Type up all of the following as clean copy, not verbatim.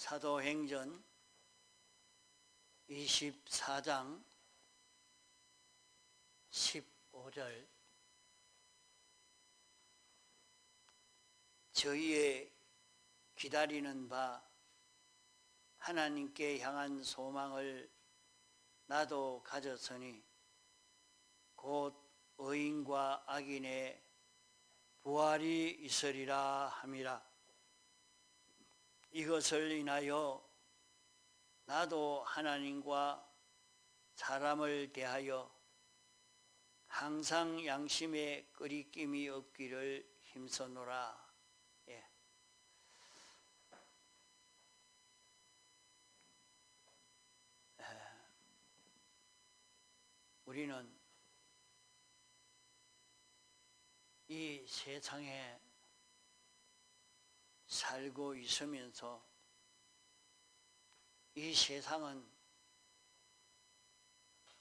사도행전 24장 15절 저희의 기다리는 바 하나님께 향한 소망을 나도 가졌으니 곧 의인과 악인의 부활이 있으리라 함이라. 이것을 인하여 나도 하나님과 사람을 대하여 항상 양심에 끄리낌이 없기를 힘쓰노라. 우리는 이 세상에 살고 있으면서 이 세상은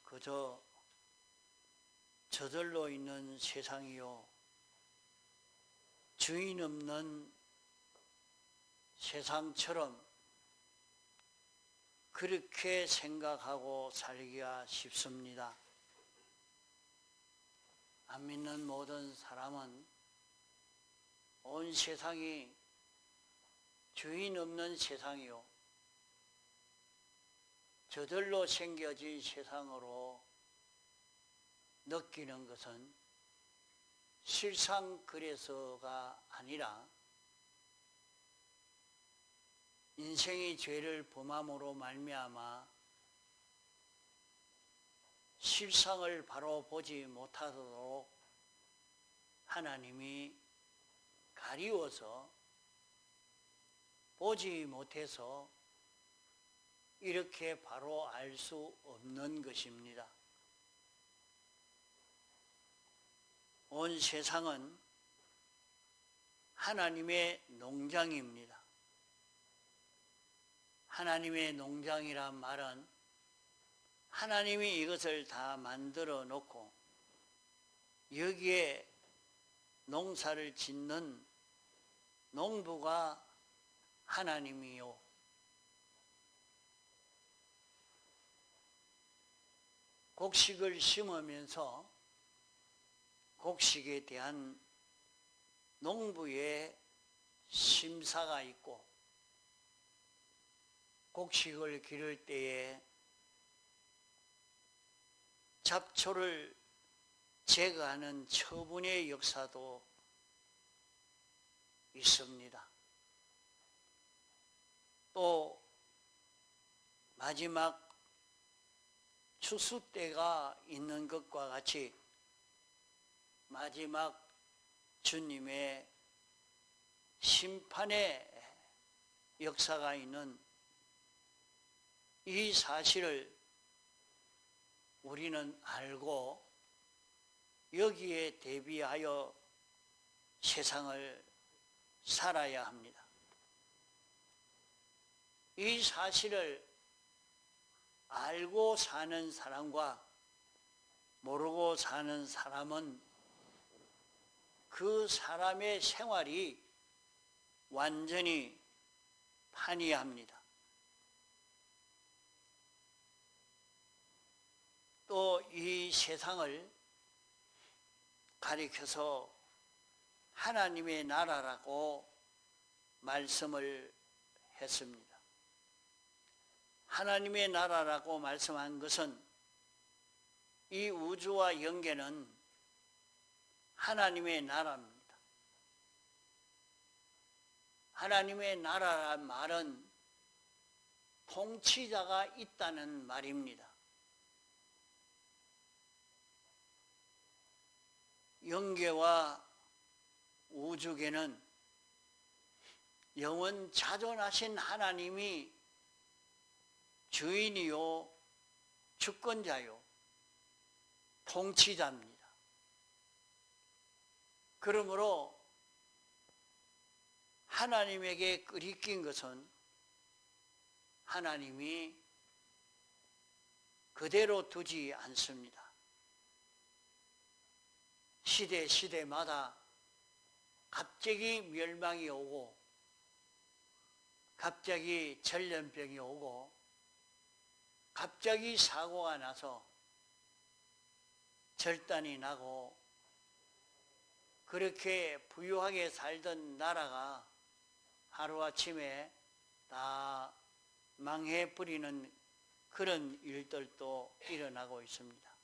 그저 저절로 있는 세상이요 주인 없는 세상처럼 그렇게 생각하고 살기가 쉽습니다. 안 믿는 모든 사람은 온 세상이 주인 없는 세상이요 저절로 생겨진 세상으로 느끼는 것은 실상 그래서가 아니라 인생이 죄를 범함으로 말미암아 실상을 바로 보지 못하도록 하나님이 가리워서 보지 못해서 이렇게 바로 알 수 없는 것입니다. 온 세상은 하나님의 농장입니다. 하나님의 농장이란 말은 하나님이 이것을 다 만들어 놓고 여기에 농사를 짓는 농부가 하나님이요 곡식을 심으면서 곡식에 대한 농부의 심사가 있고 곡식을 기를 때에 잡초를 제거하는 처분의 역사도 있습니다. 또 마지막 추수 때가 있는 것과 같이 마지막 주님의 심판의 역사가 있는 이 사실을 우리는 알고 여기에 대비하여 세상을 살아야 합니다. 이 사실을 알고 사는 사람과 모르고 사는 사람은 그 사람의 생활이 완전히 판이합니다. 또 이 세상을 가리켜서 하나님의 나라라고 말씀을 했습니다. 하나님의 나라라고 말씀한 것은 이 우주와 영계는 하나님의 나라입니다. 하나님의 나라란 말은 통치자가 있다는 말입니다. 영계와 우주계는 영원 자존하신 하나님이 주인이요 주권자요 통치자입니다. 그러므로 하나님에게 끄리낀 것은 하나님이 그대로 두지 않습니다. 시대마다 갑자기 멸망이 오고 갑자기 전염병이 오고 갑자기 사고가 나서 절단이 나고 그렇게 부유하게 살던 나라가 하루아침에 다 망해버리는 그런 일들도 일어나고 있습니다.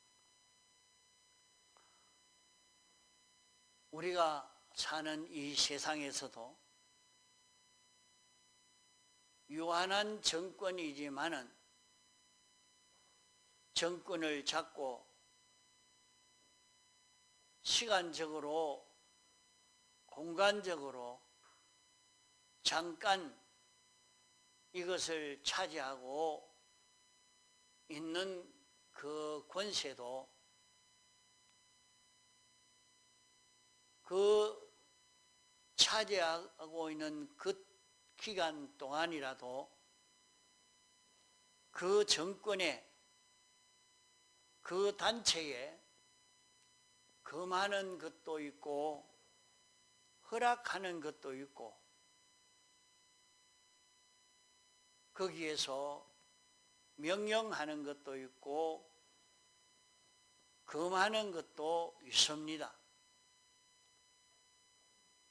우리가 사는 이 세상에서도 유한한 정권이지만은 정권을 잡고 시간적으로 공간적으로 잠깐 이것을 차지하고 있는 그 권세도 그 차지하고 있는 그 기간 동안이라도 그 정권에 그 단체에 금하는 것도 있고 허락하는 것도 있고 거기에서 명령하는 것도 있고 금하는 것도 있습니다.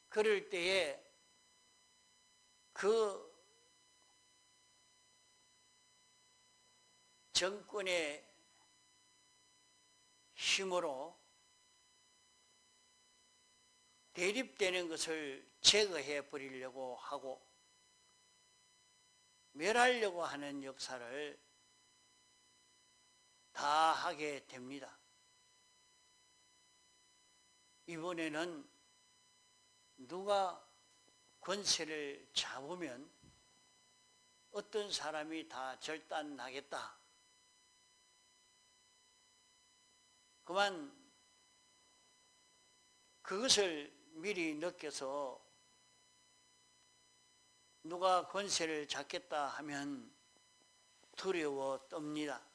그럴 때에 그 정권의 힘으로 대립되는 것을 제거해 버리려고 하고 멸하려고 하는 역사를 다 하게 됩니다. 이번에는 누가 권세를 잡으면 어떤 사람이 다 절단나겠다. 그만 그것을 미리 느껴서 누가 권세를 잡겠다 하면 두려워 떱니다.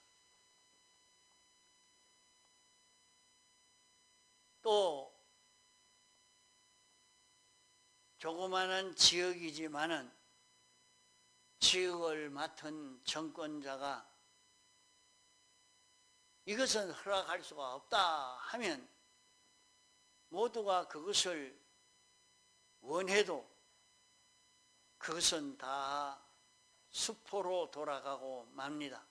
또 조그마한 지역이지만은 지역을 맡은 정권자가 이것은 허락할 수가 없다 하면 모두가 그것을 원해도 그것은 다 수포로 돌아가고 맙니다.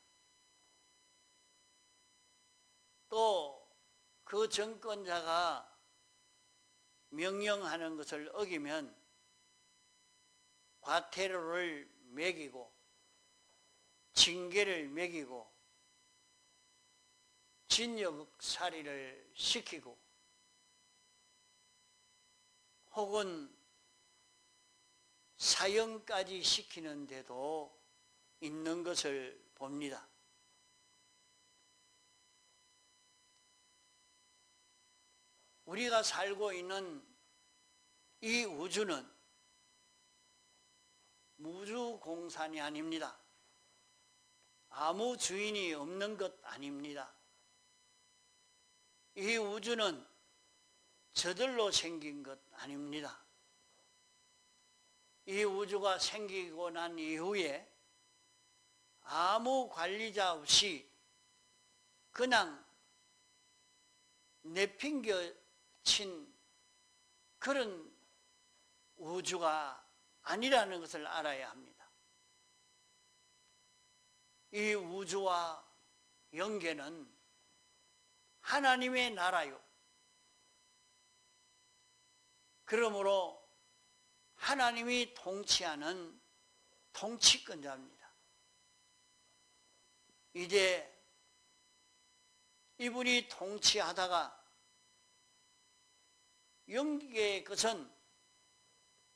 또 그 정권자가 명령하는 것을 어기면 과태료를 매기고 징계를 매기고 진역살이를 시키고 혹은 사형까지 시키는 데도 있는 것을 봅니다. 우리가 살고 있는 이 우주는 무주공산이 아닙니다. 아무 주인이 없는 것 아닙니다. 이 우주는 저절로 생긴 것 아닙니다. 이 우주가 생기고 난 이후에 아무 관리자 없이 그냥 내팽겨친 그런 우주가 아니라는 것을 알아야 합니다. 이 우주와 영계는 하나님의 나라요. 그러므로 하나님이 통치하는 통치권자입니다. 이제 이분이 통치하다가 영계의 것은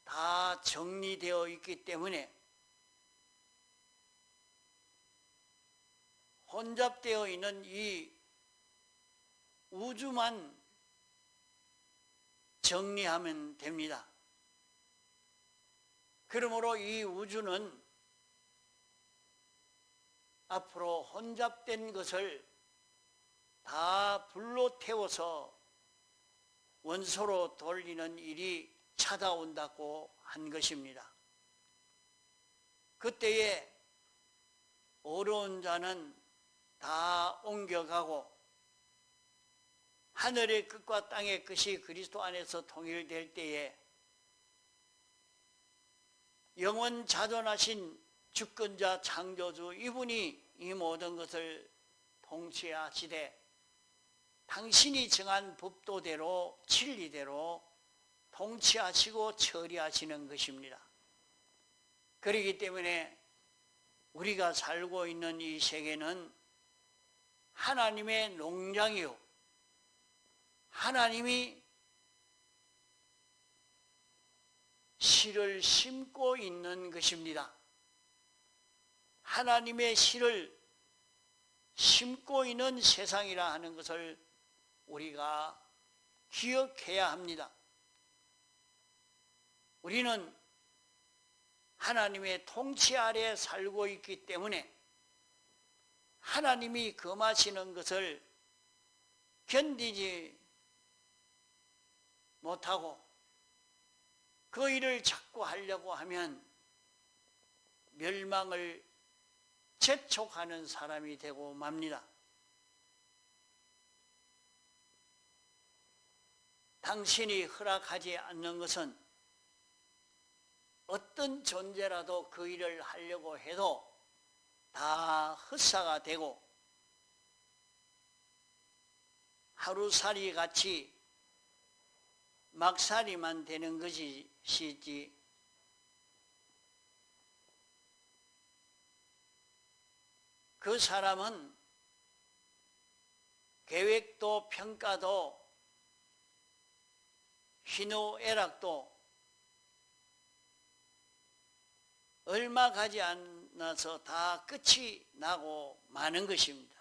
다 정리되어 있기 때문에 혼잡되어 있는 이 우주만 정리하면 됩니다. 그러므로 이 우주는 앞으로 혼잡된 것을 다 불로 태워서 원소로 돌리는 일이 찾아온다고 한 것입니다. 그때에 어려운 자는 다 옮겨가고 하늘의 끝과 땅의 끝이 그리스도 안에서 통일될 때에 영원 자존하신 주권자 창조주 이분이 이 모든 것을 통치하시되 당신이 정한 법도대로 진리대로 통치하시고 처리하시는 것입니다. 그렇기 때문에 우리가 살고 있는 이 세계는 하나님의 농장이요, 하나님이 씨를 심고 있는 것입니다. 하나님의 씨를 심고 있는 세상이라 하는 것을 우리가 기억해야 합니다. 우리는 하나님의 통치 아래 살고 있기 때문에 하나님이 금하시는 것을 견디지 못하고 그 일을 자꾸 하려고 하면 멸망을 재촉하는 사람이 되고 맙니다. 당신이 허락하지 않는 것은 어떤 존재라도 그 일을 하려고 해도 다 헛사가 되고 하루살이 같이 막살이만 되는 것이지 그 사람은 계획도 평가도 희노애락도 얼마 가지 않아서 다 끝이 나고 마는 것입니다.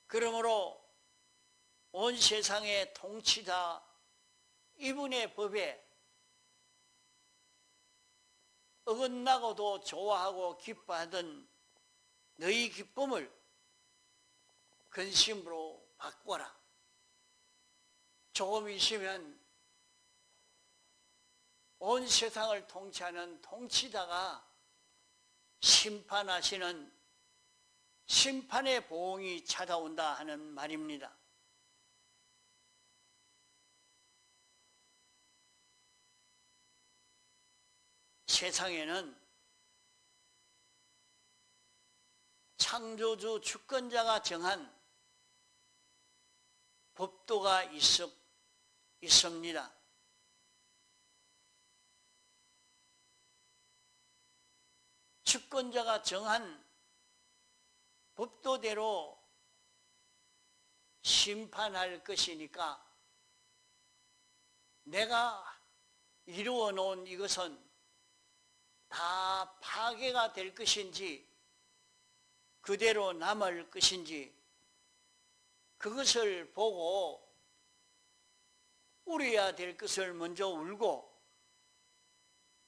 그러므로 온 세상의 통치자 이분의 법에 어긋나고도 좋아하고 기뻐하던 너희 기쁨을 근심으로 바꿔라. 조금 있으면 온 세상을 통치하는 통치자가 심판하시는 심판의 보응이 찾아온다 하는 말입니다. 세상에는 창조주 주권자가 정한 법도가 있습니다. 주권자가 정한 법도대로 심판할 것이니까 내가 이루어 놓은 이것은 다 파괴가 될 것인지 그대로 남을 것인지 그것을 보고 울어야 될 것을 먼저 울고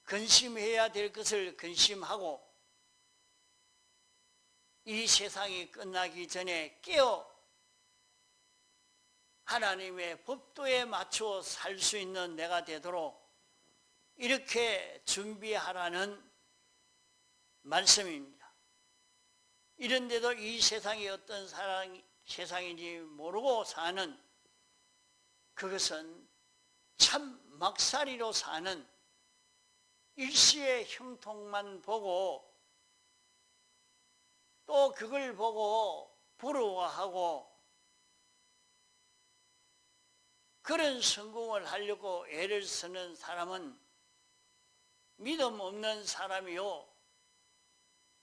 근심해야 될 것을 근심하고 이 세상이 끝나기 전에 깨어 하나님의 법도에 맞추어 살 수 있는 내가 되도록 이렇게 준비하라는 말씀입니다. 이런데도 이 세상이 어떤 세상인지 모르고 사는 그것은 참 막살이로 사는 일시의 형통만 보고 또 그걸 보고 부러워하고 그런 성공을 하려고 애를 쓰는 사람은 믿음 없는 사람이요,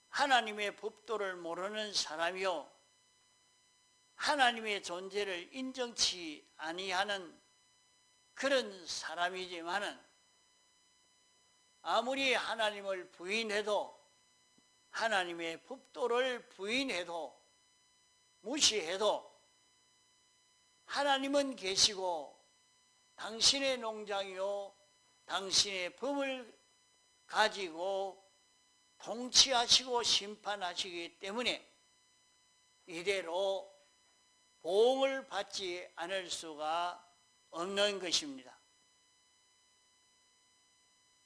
하나님의 법도를 모르는 사람이요, 하나님의 존재를 인정치 아니하는 그런 사람이지만은 아무리 하나님을 부인해도 하나님의 법도를 부인해도 무시해도 하나님은 계시고 당신의 농장이요 당신의 법을 가지고 통치하시고 심판하시기 때문에 이대로 보응을 받지 않을 수가 없는 것입니다.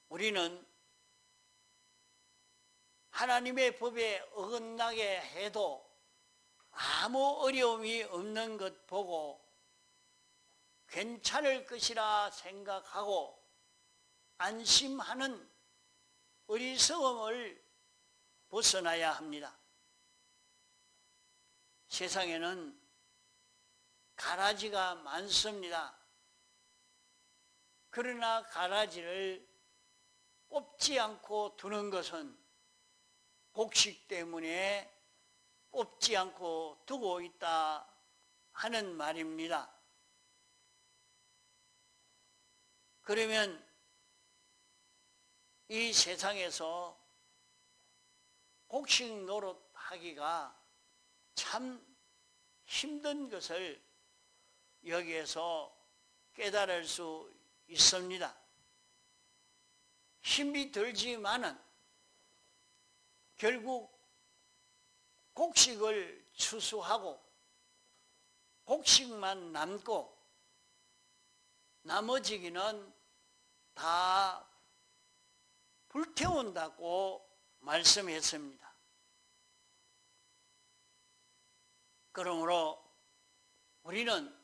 우리는 하나님의 법에 어긋나게 해도 아무 어려움이 없는 것 보고 괜찮을 것이라 생각하고 안심하는 어리석음을 벗어나야 합니다. 세상에는 가라지가 많습니다. 그러나 가라지를 뽑지 않고 두는 것은 곡식 때문에 뽑지 않고 두고 있다 하는 말입니다. 그러면 이 세상에서 곡식 노릇하기가 참 힘든 것을 여기에서 깨달을 수 있습니다. 힘이 들지만은 결국 곡식을 추수하고 곡식만 남고 나머지기는 다 불태운다고 말씀했습니다. 그러므로 우리는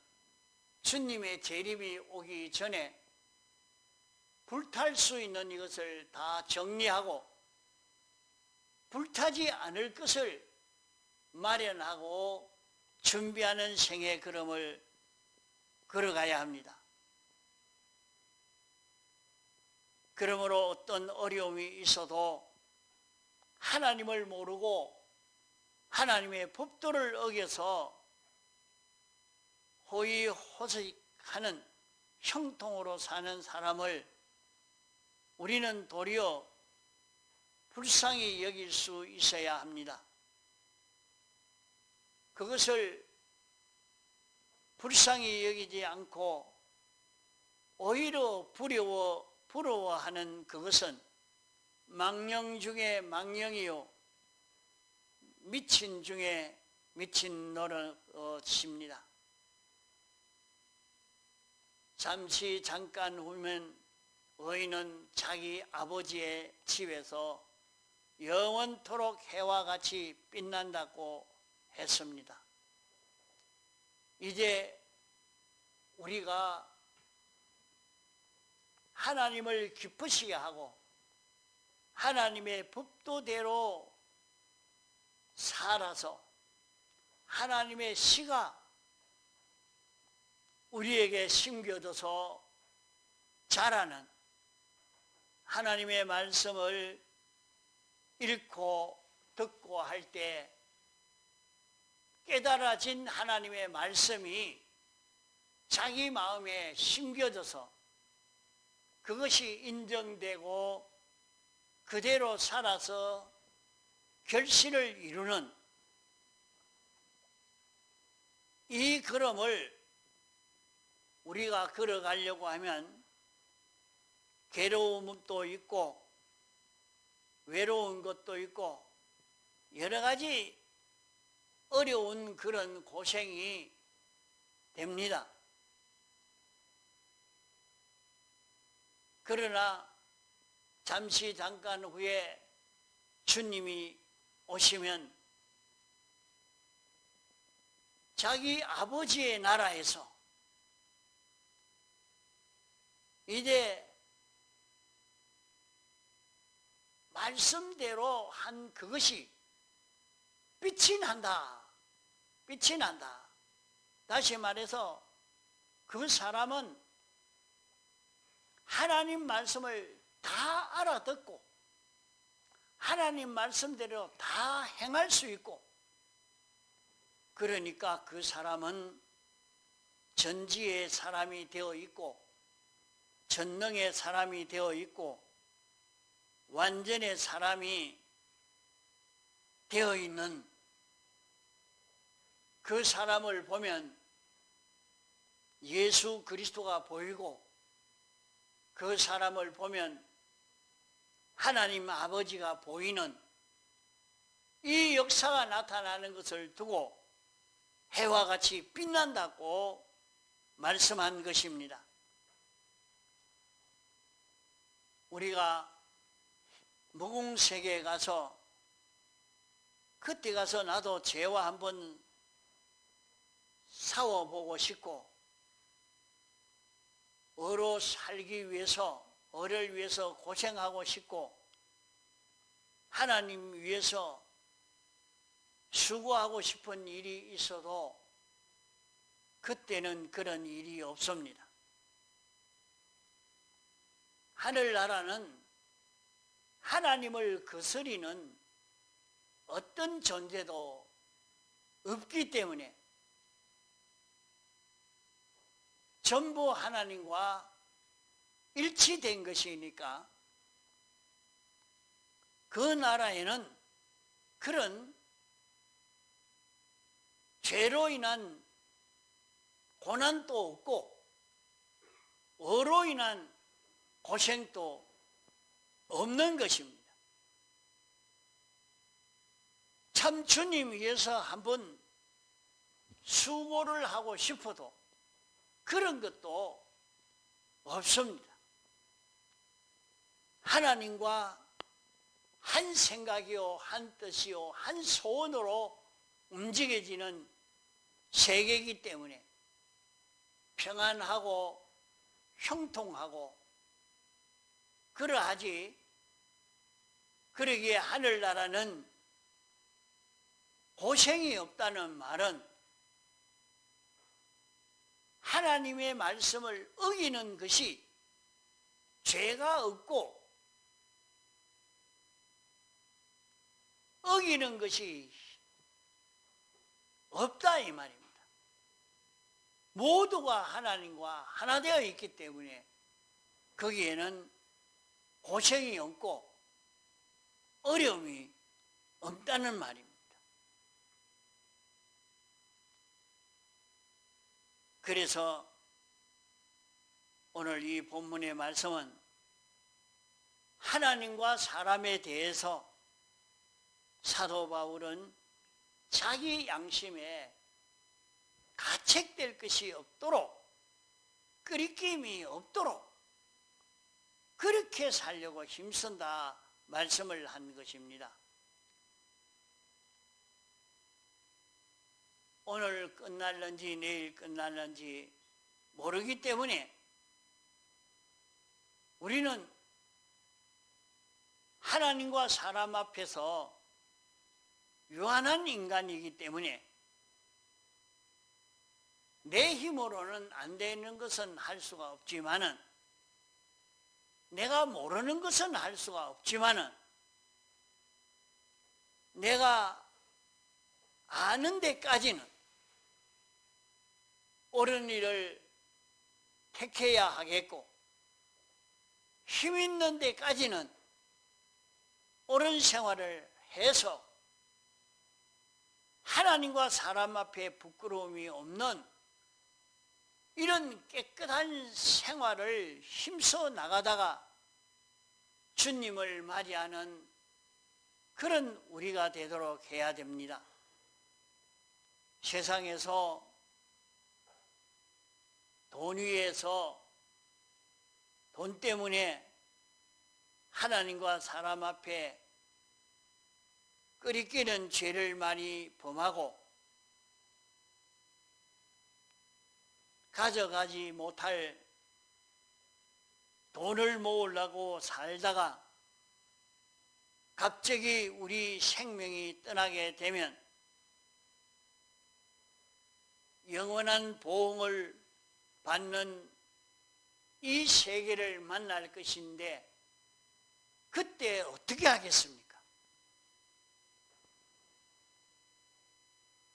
주님의 재림이 오기 전에 불탈 수 있는 이것을 다 정리하고 불타지 않을 것을 마련하고 준비하는 생의 걸음을 걸어가야 합니다. 그러므로 어떤 어려움이 있어도 하나님을 모르고 하나님의 법도를 어겨서 호의호식하는 형통으로 사는 사람을 우리는 도리어 불쌍히 여길 수 있어야 합니다. 그것을 불쌍히 여기지 않고 오히려 부러워하는 그것은 망령 중에 망령이요 미친 중에 미친 노릇입니다. 잠깐 후면 의인은 자기 아버지의 집에서 영원토록 해와 같이 빛난다고 했습니다. 이제 우리가 하나님을 기쁘시게 하고 하나님의 법도대로 살아서 하나님의 시가 우리에게 심겨져서 자라는 하나님의 말씀을 읽고 듣고 할 때 깨달아진 하나님의 말씀이 자기 마음에 심겨져서 그것이 인정되고 그대로 살아서 결실을 이루는 이 걸음을 우리가 걸어가려고 하면 괴로움도 있고 외로운 것도 있고 여러 가지 어려운 그런 고생이 됩니다. 그러나 잠깐 후에 주님이 오시면 자기 아버지의 나라에서 이제 말씀대로 한 그것이 빛이 난다. 빛이 난다. 다시 말해서 그 사람은 하나님 말씀을 다 알아듣고 하나님 말씀대로 다 행할 수 있고 그러니까 그 사람은 전지의 사람이 되어 있고 전능의 사람이 되어 있고 완전의 사람이 되어 있는 그 사람을 보면 예수 그리스도가 보이고 그 사람을 보면 하나님 아버지가 보이는 이 역사가 나타나는 것을 두고 해와 같이 빛난다고 말씀한 것입니다. 우리가 무궁세계에 가서 그때 가서 나도 죄와 한번 싸워보고 싶고 어로 살기 위해서, 어를 위해서 고생하고 싶고 하나님 위해서 수고하고 싶은 일이 있어도 그때는 그런 일이 없습니다. 하늘나라는 하나님을 거스리는 어떤 존재도 없기 때문에 전부 하나님과 일치된 것이니까 그 나라에는 그런 죄로 인한 고난도 없고 어로 인한 고생도 없는 것입니다. 참 주님 위해서 한번 수고를 하고 싶어도 그런 것도 없습니다. 하나님과 한 생각이요, 한 뜻이요, 한 소원으로 움직여지는 세계이기 때문에 평안하고 형통하고 그러하지, 그러기에 하늘나라는 고생이 없다는 말은 하나님의 말씀을 어기는 것이 죄가 없고 어기는 것이 없다 이 말입니다. 모두가 하나님과 하나 되어 있기 때문에 거기에는 고생이 없고 어려움이 없다는 말입니다. 그래서 오늘 이 본문의 말씀은 하나님과 사람에 대해서 사도 바울은 자기 양심에 가책될 것이 없도록, 끄리낌이 없도록 그렇게 살려고 힘쓴다 말씀을 한 것입니다. 오늘 끝날는지 내일 끝날는지 모르기 때문에 우리는 하나님과 사람 앞에서 유한한 인간이기 때문에 내 힘으로는 안 되는 것은 할 수가 없지만은, 내가 모르는 것은 할 수가 없지만은, 내가 아는 데까지는 옳은 일을 택해야 하겠고, 힘 있는 데까지는 옳은 생활을 해서 하나님과 사람 앞에 부끄러움이 없는 이런 깨끗한 생활을 힘써 나가다가 주님을 맞이하는 그런 우리가 되도록 해야 됩니다. 세상에서 돈 위에서 돈 때문에 하나님과 사람 앞에 끄리끼는 죄를 많이 범하고 가져가지 못할 돈을 모으려고 살다가 갑자기 우리 생명이 떠나게 되면 영원한 보응을 받는 이 세계를 만날 것인데 그때 어떻게 하겠습니까?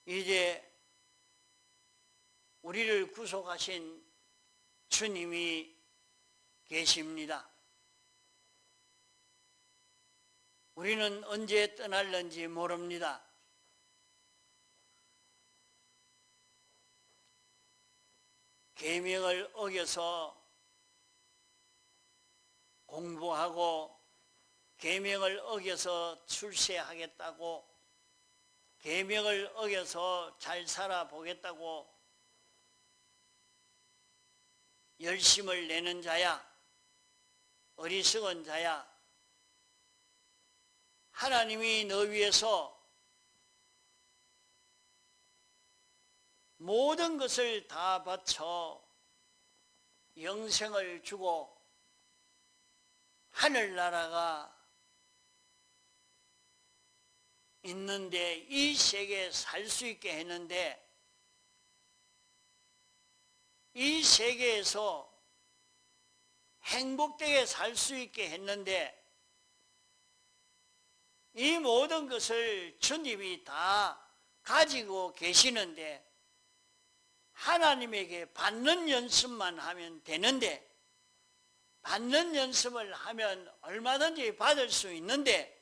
이제 우리를 구속하신 주님이 계십니다. 우리는 언제 떠날는지 모릅니다. 계명을 어겨서 공부하고 계명을 어겨서 출세하겠다고, 계명을 어겨서 잘 살아보겠다고 열심을 내는 자야, 어리석은 자야, 하나님이 너 위해서 모든 것을 다 바쳐 영생을 주고 하늘나라가 있는데 이 세계에 살 수 있게 했는데, 이 세계에서 행복되게 살 수 있게 했는데, 이 모든 것을 주님이 다 가지고 계시는데 하나님에게 받는 연습만 하면 되는데, 받는 연습을 하면 얼마든지 받을 수 있는데,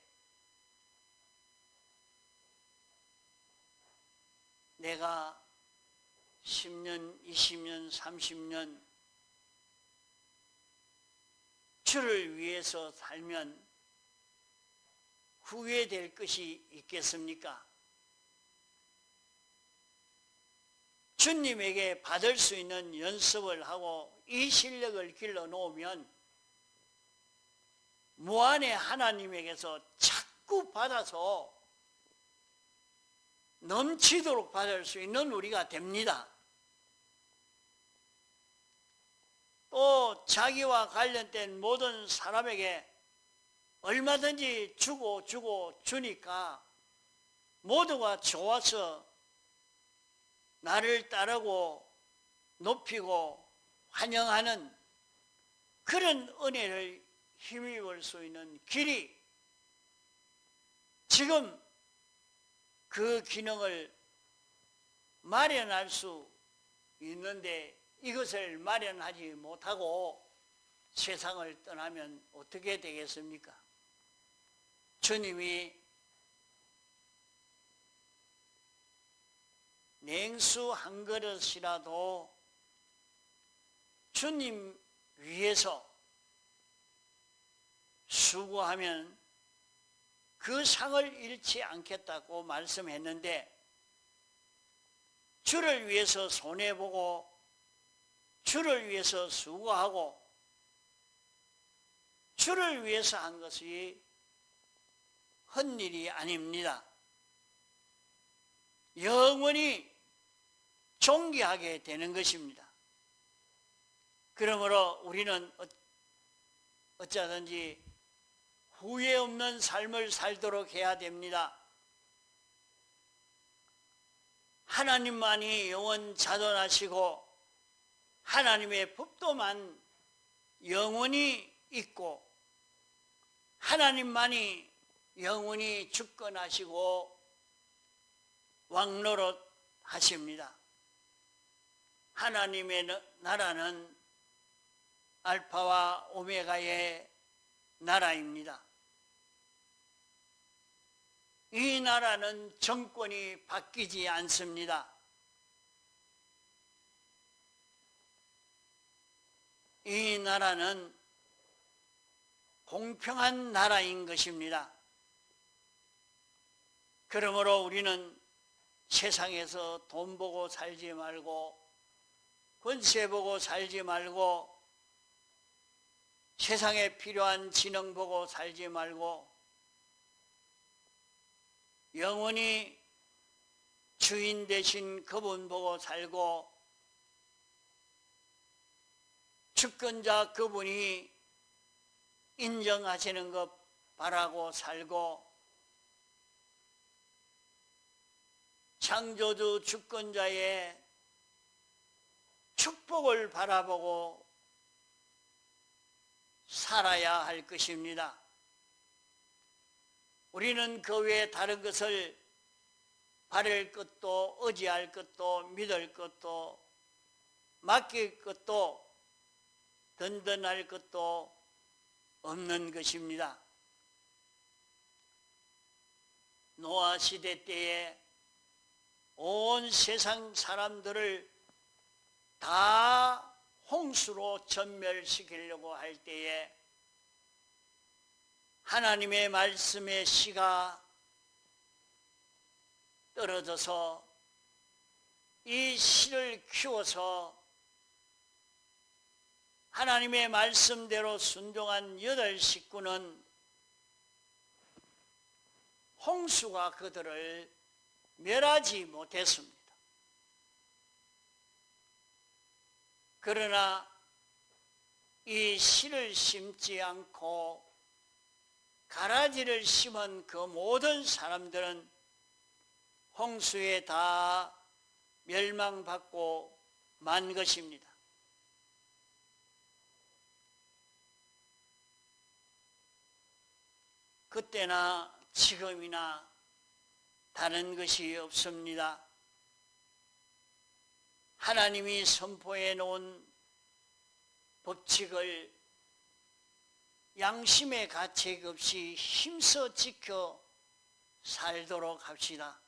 내가 10년, 20년, 30년 주를 위해서 살면 후회될 것이 있겠습니까? 주님에게 받을 수 있는 연습을 하고 이 실력을 길러 놓으면 무한의 하나님에게서 자꾸 받아서 넘치도록 받을 수 있는 우리가 됩니다. 또 자기와 관련된 모든 사람에게 얼마든지 주고 주니까 모두가 좋아서 나를 따르고 높이고 환영하는 그런 은혜를 힘입을 수 있는 길이, 지금 그 기능을 마련할 수 있는데 이것을 마련하지 못하고 세상을 떠나면 어떻게 되겠습니까? 주님이 냉수 한 그릇이라도 주님 위해서 수고하면 그 상을 잃지 않겠다고 말씀했는데, 주를 위해서 손해보고 주를 위해서 수고하고 주를 위해서 한 것이 헛일이 아닙니다. 영원히 존귀하게 되는 것입니다. 그러므로 우리는 어쩌든지 후회 없는 삶을 살도록 해야 됩니다. 하나님만이 영원 자존하시고 하나님의 법도만 영원히 있고 하나님만이 영원히 주권하시고 왕노릇 하십니다. 하나님의 나라는 알파와 오메가의 나라입니다. 이 나라는 정권이 바뀌지 않습니다. 이 나라는 공평한 나라인 것입니다. 그러므로 우리는 세상에서 돈 보고 살지 말고 권세 보고 살지 말고 세상에 필요한 지능 보고 살지 말고 영원히 주인 되신 그분 보고 살고 주권자 그분이 인정하시는 것 바라고 살고 창조주 주권자의 축복을 바라보고 살아야 할 것입니다. 우리는 그 외에 다른 것을 바랄 것도 의지할 것도 믿을 것도 맡길 것도 든든할 것도 없는 것입니다. 노아 시대 때에 온 세상 사람들을 다 홍수로 전멸시키려고 할 때에 하나님의 말씀의 씨가 떨어져서 이 씨를 키워서 하나님의 말씀대로 순종한 8 식구는 홍수가 그들을 멸하지 못했습니다. 그러나 이 씨를 심지 않고 가라지를 심은 그 모든 사람들은 홍수에 다 멸망받고 만 것입니다. 그때나 지금이나 다른 것이 없습니다. 하나님이 선포해 놓은 법칙을 양심의 가책 없이 힘써 지켜 살도록 합시다.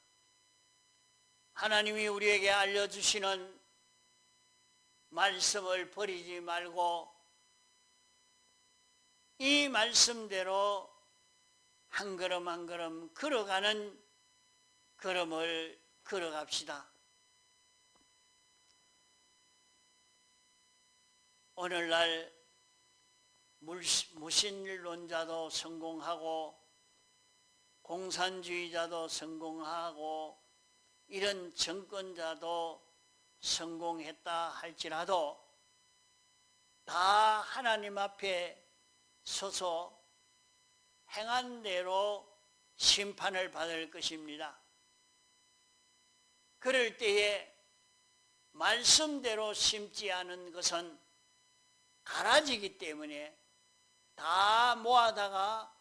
하나님이 우리에게 알려주시는 말씀을 버리지 말고 이 말씀대로 한 걸음 한 걸음 걸어가는 걸음을 걸어갑시다. 오늘날 무신론자도 성공하고 공산주의자도 성공하고 이런 정권자도 성공했다 할지라도 다 하나님 앞에 서서 행한 대로 심판을 받을 것입니다. 그럴 때에 말씀대로 심지 않은 것은 가라지기 때문에 다 모아다가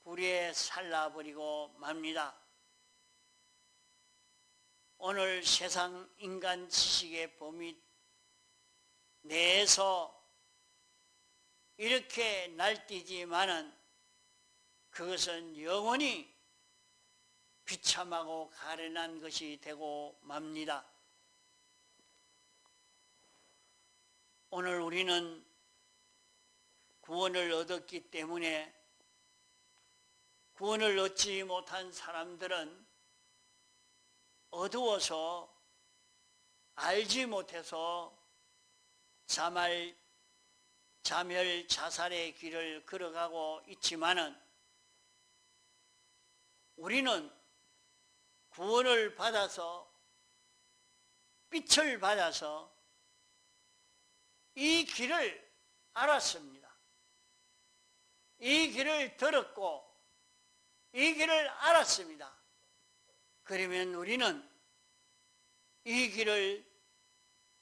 불에 살라버리고 맙니다. 오늘 세상 인간 지식의 범위 내에서 이렇게 날뛰지만은 그것은 영원히 비참하고 가련한 것이 되고 맙니다. 오늘 우리는 구원을 얻었기 때문에 구원을 얻지 못한 사람들은 어두워서 알지 못해서 자멸 자살의 길을 걸어가고 있지만은 우리는 구원을 받아서 빛을 받아서 이 길을 알았습니다. 이 길을 들었고 이 길을 알았습니다. 그러면 우리는 이 길을,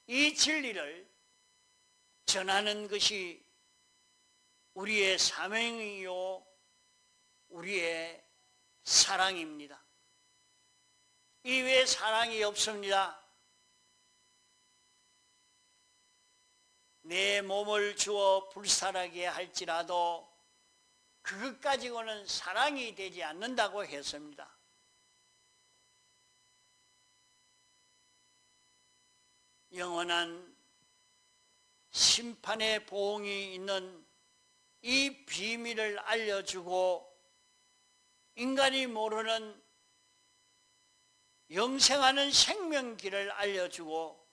이 진리를 전하는 것이 우리의 사명이요 우리의 사랑입니다. 이외에 사랑이 없습니다. 내 몸을 주어 불살하게 할지라도 그것 가지고는 사랑이 되지 않는다고 했습니다. 영원한 심판의 보응이 있는 이 비밀을 알려주고 인간이 모르는 영생하는 생명길을 알려주고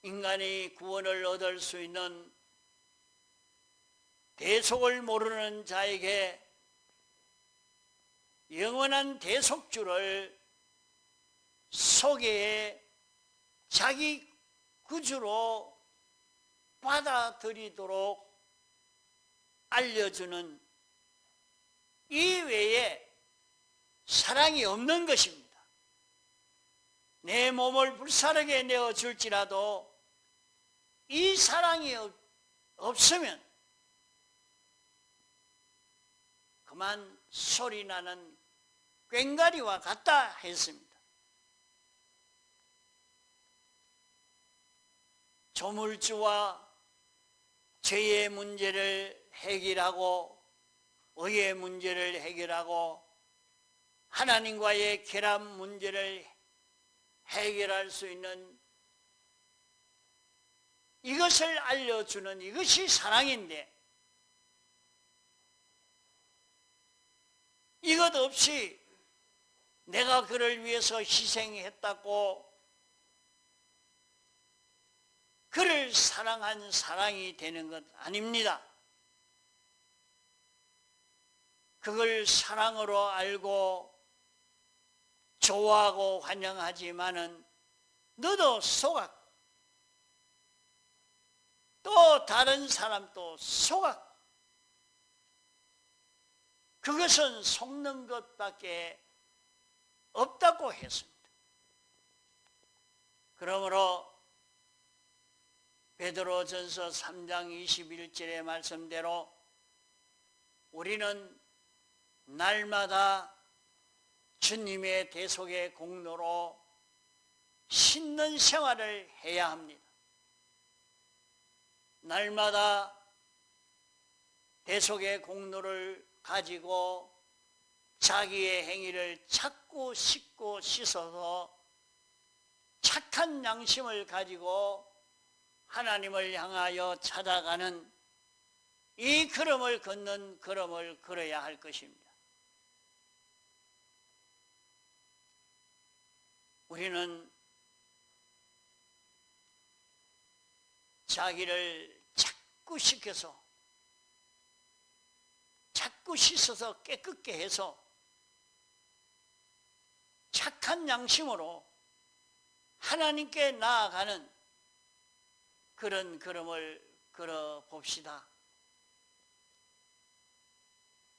인간이 구원을 얻을 수 있는 대속을 모르는 자에게 영원한 대속주를 소개해 자기 구주로 받아들이도록 알려주는 이외에 사랑이 없는 것입니다. 내 몸을 불사르게 내어줄지라도 이 사랑이 없으면 그만 소리나는 꽹과리와 같다 했습니다. 조물주와 죄의 문제를 해결하고 의의 문제를 해결하고 하나님과의 결합 문제를 해결할 수 있는 이것을 알려주는 이것이 사랑인데 이것 없이 내가 그를 위해서 희생했다고 그를 사랑한 사랑이 되는 것 아닙니다. 그걸 사랑으로 알고 좋아하고 환영하지만은 너도 속았고 또 다른 사람도 속았고 그것은 속는 것밖에 없다고 했습니다. 그러므로 베드로전서 3장 21절의 말씀대로 우리는 날마다 주님의 대속의 공로로 신는 생활을 해야 합니다. 날마다 대속의 공로를 가지고 자기의 행위를 자꾸 씻고 씻어서 착한 양심을 가지고 하나님을 향하여 찾아가는 이 걸음을 걷는 걸음을 걸어야 할 것입니다. 우리는 자기를 자꾸 씻겨서 자꾸 씻어서 깨끗게 해서 착한 양심으로 하나님께 나아가는 그런 걸음을 걸어봅시다.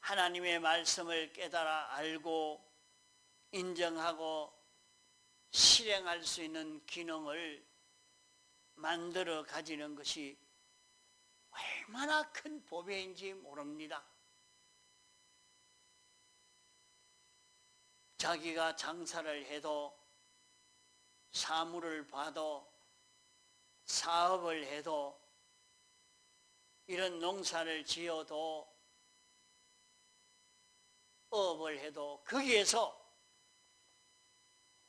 하나님의 말씀을 깨달아 알고 인정하고 실행할 수 있는 기능을 만들어 가지는 것이 얼마나 큰 보배인지 모릅니다. 자기가 장사를 해도 사물을 봐도 사업을 해도 이런 농사를 지어도 업을 해도 거기에서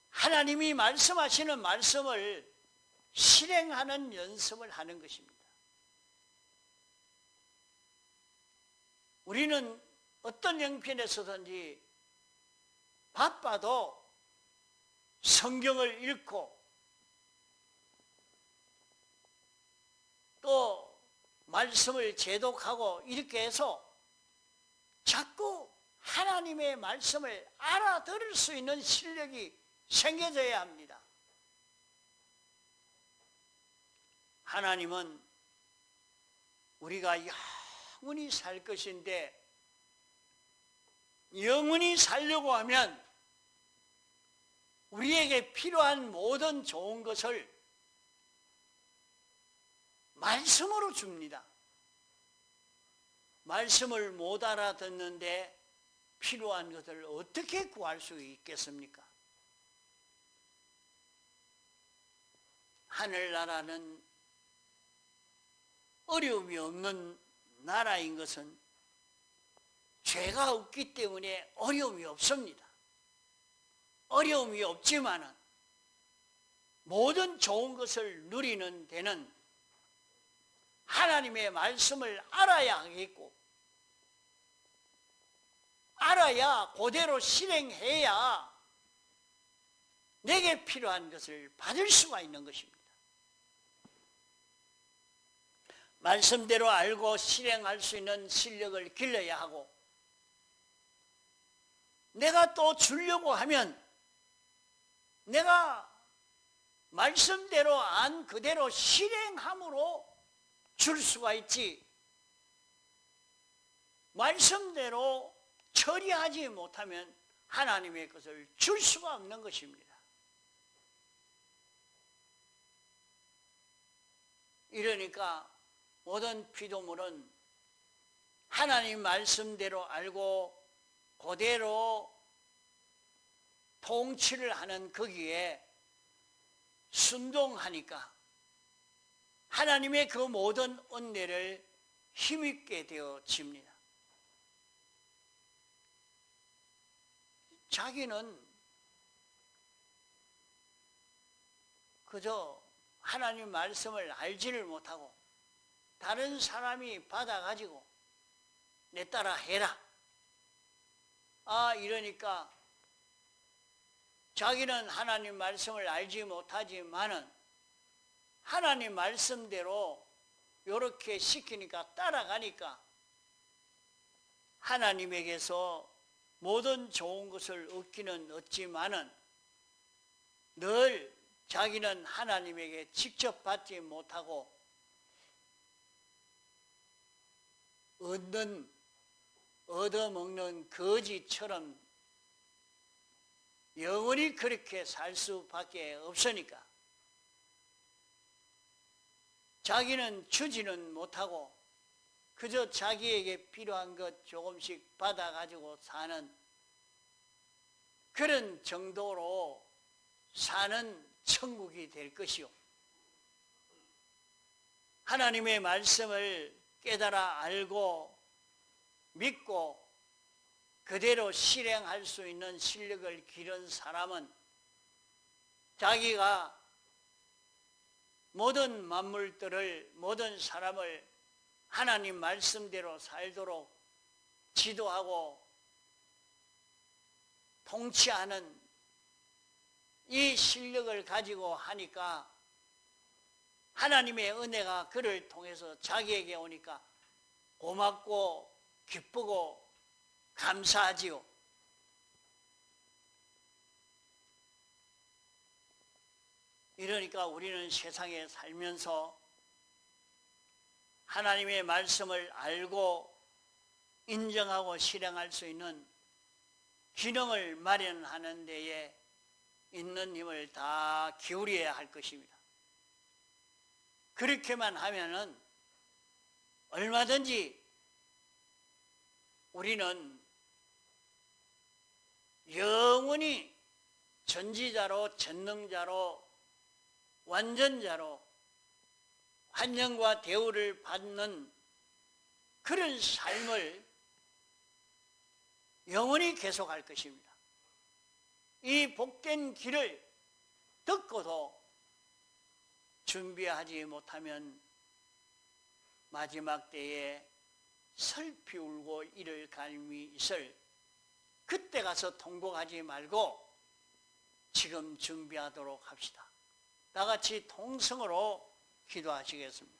하나님이 말씀하시는 말씀을 실행하는 연습을 하는 것입니다. 우리는 어떤 형편에서든지 바빠도 성경을 읽고 또 말씀을 제독하고 이렇게 해서 자꾸 하나님의 말씀을 알아들을 수 있는 실력이 생겨져야 합니다. 하나님은 우리가 영원히 살 것인데 영원히 살려고 하면 우리에게 필요한 모든 좋은 것을 말씀으로 줍니다. 말씀을 못 알아듣는데 필요한 것을 어떻게 구할 수 있겠습니까? 하늘나라는 어려움이 없는 나라인 것은 죄가 없기 때문에 어려움이 없습니다. 어려움이 없지만은 모든 좋은 것을 누리는 데는 하나님의 말씀을 알아야 하겠고 알아야 그대로 실행해야 내게 필요한 것을 받을 수가 있는 것입니다. 말씀대로 알고 실행할 수 있는 실력을 길러야 하고 내가 또 주려고 하면 내가 말씀대로 안 그대로 실행함으로 줄 수가 있지 말씀대로 처리하지 못하면 하나님의 것을 줄 수가 없는 것입니다. 이러니까 모든 피조물은 하나님 말씀대로 알고 그대로 통치를 하는 거기에 순종하니까 하나님의 그 모든 은혜를 힘입게 되어집니다. 자기는 그저 하나님 말씀을 알지를 못하고 다른 사람이 받아가지고 내 따라 해라. 이러니까 자기는 하나님 말씀을 알지 못하지만은 하나님 말씀대로 이렇게 시키니까 따라가니까 하나님에게서 모든 좋은 것을 얻기는 얻지만은 늘 자기는 하나님에게 직접 받지 못하고 얻어먹는 거지처럼 영원히 그렇게 살 수밖에 없으니까 자기는 주지는 못하고 그저 자기에게 필요한 것 조금씩 받아가지고 사는 그런 정도로 사는 천국이 될 것이요. 하나님의 말씀을 깨달아 알고 믿고 그대로 실행할 수 있는 실력을 기른 사람은 자기가 모든 만물들을, 모든 사람을 하나님 말씀대로 살도록 지도하고 통치하는 이 실력을 가지고 하니까 하나님의 은혜가 그를 통해서 자기에게 오니까 고맙고 기쁘고 감사하지요. 이러니까 우리는 세상에 살면서 하나님의 말씀을 알고 인정하고 실행할 수 있는 기능을 마련하는 데에 있는 힘을 다 기울여야 할 것입니다. 그렇게만 하면은 얼마든지 우리는 영원히 전지자로, 전능자로, 완전자로 환영과 대우를 받는 그런 삶을 영원히 계속할 것입니다. 이 복된 길을 듣고도 준비하지 못하면 마지막 때에 슬피 울고 이를 갈미 있을 그때 가서 통곡하지 말고 지금 준비하도록 합시다. 나같이 통성으로 기도하시겠습니다.